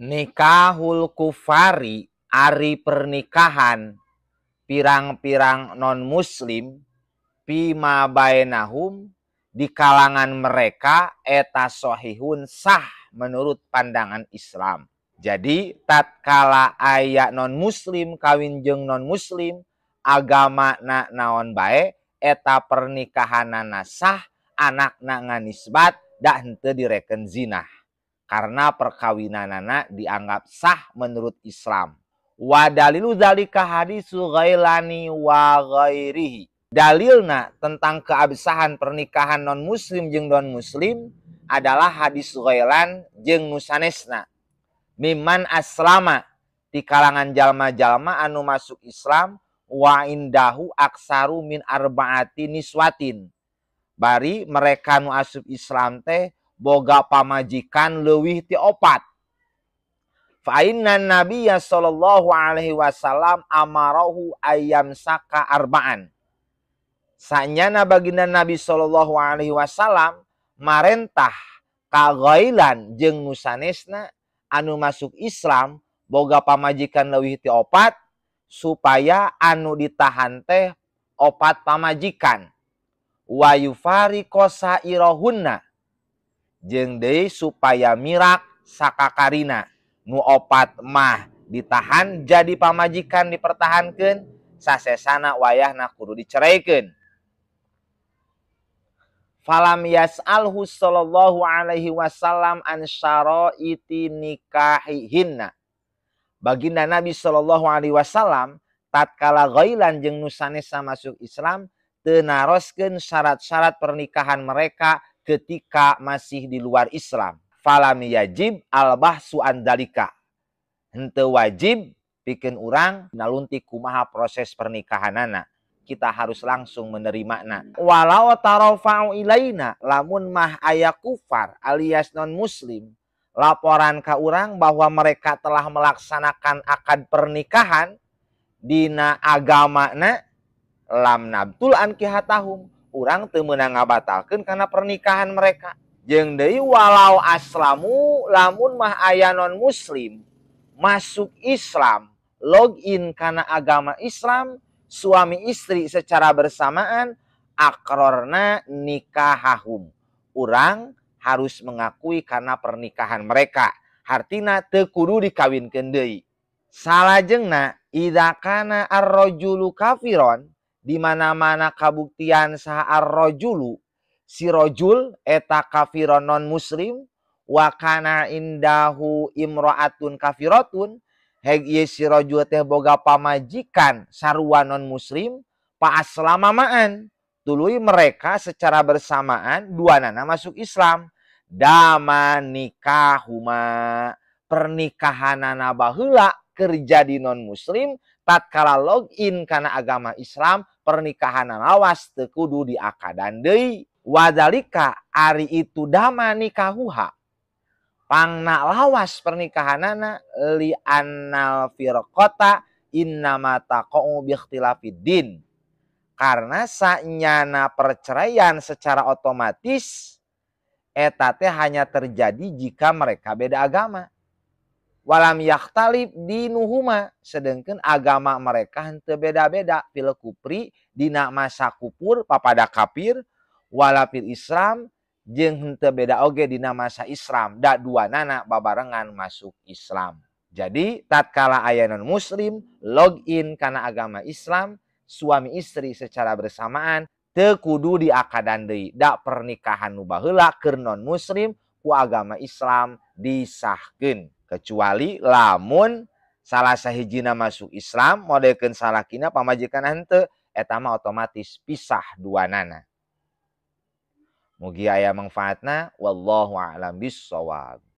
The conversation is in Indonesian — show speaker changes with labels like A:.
A: Nikahul kufari ari pernikahan pirang-pirang non muslim pima bainahum di kalangan mereka eta sahihun sah menurut pandangan Islam. Jadi tatkala aya non muslim kawin jeung non muslim agama na naon bae eta pernikahanana sah anakna nganisbat da henteu direken zina. Karena perkawinanana dianggap sah menurut Islam. Wa dalilu dzalika hadisu Ghailani wa ghairihi. Dalilna tentang keabsahan pernikahan non muslim jeung non muslim adalah hadis Ghailan jeung nusanesna. Mimman aslama di kalangan jalma-jalma anu masuk Islam wa indahu aksaru min arbaati niswatin. Bari mereka nu asup Islam teh boga pamajikan leuwih ti 4. Fa inna nabiyya sallallahu alaihi wasallam amarahu ayyam saka arba'an. Sanyana baginda Nabi sallallahu alaihi wasallam marentah ka Ghailan jeung nusanesna anu masuk Islam boga pamajikan leuwih ti 4 supaya anu ditahan teh 4 pamajikan. Wa yufariqo sairahunna jeung deui supaya mirak sakakarina nu 4 mah ditahan jadi pamajikan dipertahankeun sasesana wayahna kudu diceraykeun. Falam yas'alhu sallallahu alaihi wasallam an syaraiti nikahihinna. Baginda Nabi sallallahu alaihi wasallam tatkala Ghailan jeung nusanesa masuk Islam teu naroskeun syarat-syarat pernikahan mereka ketika masih di luar Islam. Falam yajib al-bahsu an dalika. Henteu wajib pikeun urang nalunti kumaha proses pernikahanana. Kita harus langsung menerimana. Walau tarafa'u ilaina lamun mah aya kufar alias non muslim laporan ka urang bahwa mereka telah melaksanakan akad pernikahan dina agamana lam nabtul an kihatahum. Urang teu meunang ngabatalkeun kana pernikahan mereka. Jeung deui walau aslamu lamun mah aya non muslim masuk Islam, login kana agama Islam, suami istri secara bersamaan akrorna nikahahum. Urang harus mengakui kana pernikahan mereka. Hartina teu kudu dikawinkeun deui. Salajengna idza kana ar-rajulu kafiron di mana-mana kabuktian saha ar-rajulu si rajul eta kafiron non muslim wa kana indahu imraatun kafiratun heg ieu si rajul teh boga pamajikan sarua non muslim pa aslama ma'an tuluy mereka secara bersamaan duanana masuk Islam dama nikahuma pernikahanana baheula kerja di non muslim tatkala login kana agama Islam pernikahan lawas teu kudu diakadan deui. Wadzalika ari itu dama nikahuha pangna lawas pernikahanana li annal firqata innama taqa'u bi ikhtilafid din. Karena sanyana perceraian secara otomatis eta teh hanya terjadi jika mereka beda agama. Walam yakhtalif dinuhuma sedengkeun agama mereka henteu beda-beda fil kupri dina masa kupur papada kafir wala fil Islam jeung henteu beda oge dina masa Islam da duanana babarengan masuk Islam. Jadi tatkala aya non muslim login kana agama Islam suami istri secara bersamaan teu kudu diakadan deui da pernikahan nu baheula keur non muslim ku agama Islam disahkeun. Kecuali lamun salah sahijina masuk Islam modelkeun salakina pamajikan henteu eta mah otomatis pisah duanana. Mugi aya manfaatna wallahu a'lam bissawab.